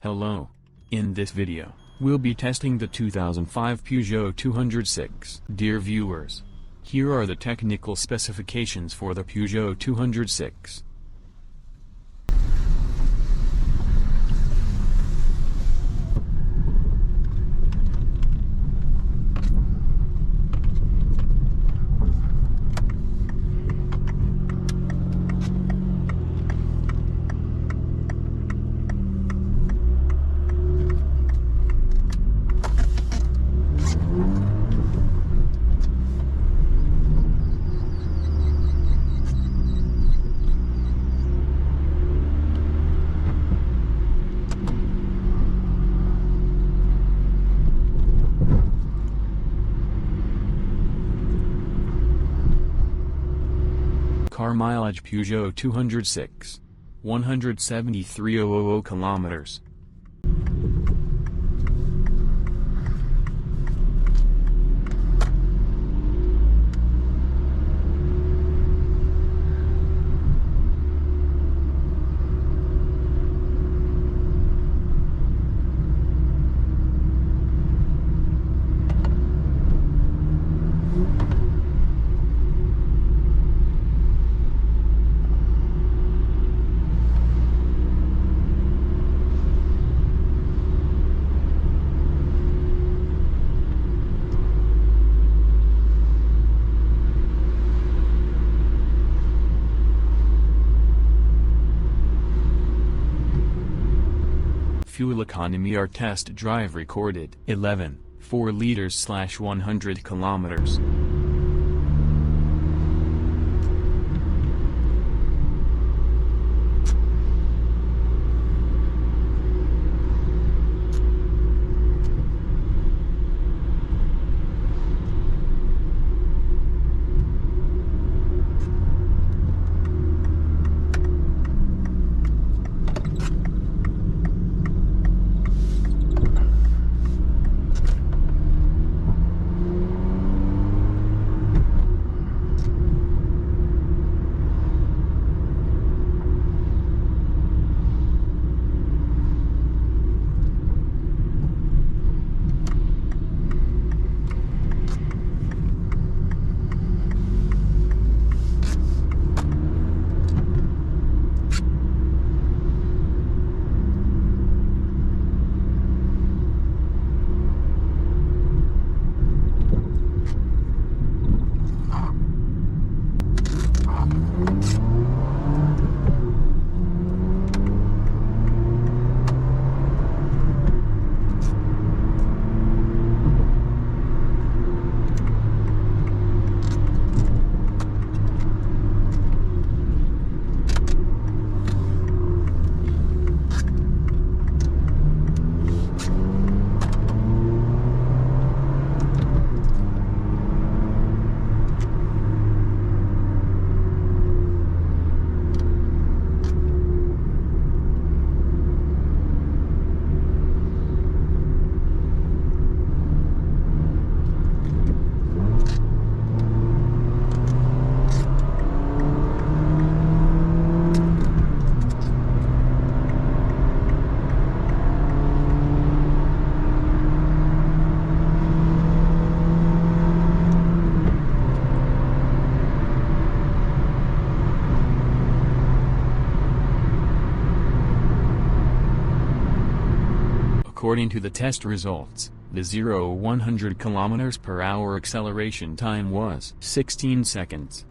Hello. In this video, we'll be testing the 2005 Peugeot 206. Dear viewers, here are the technical specifications for the Peugeot 206. Car mileage Peugeot 206. 173,000 kilometers. Fuel economy. Our test drive recorded 4 liters/100 kilometers. According to the test results, the 0-100 km/h acceleration time was 16 seconds.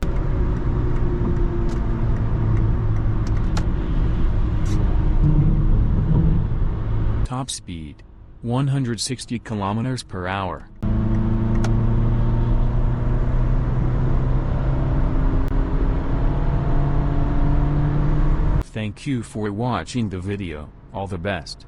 Top speed, 160 km/h. Thank you for watching the video. All the best.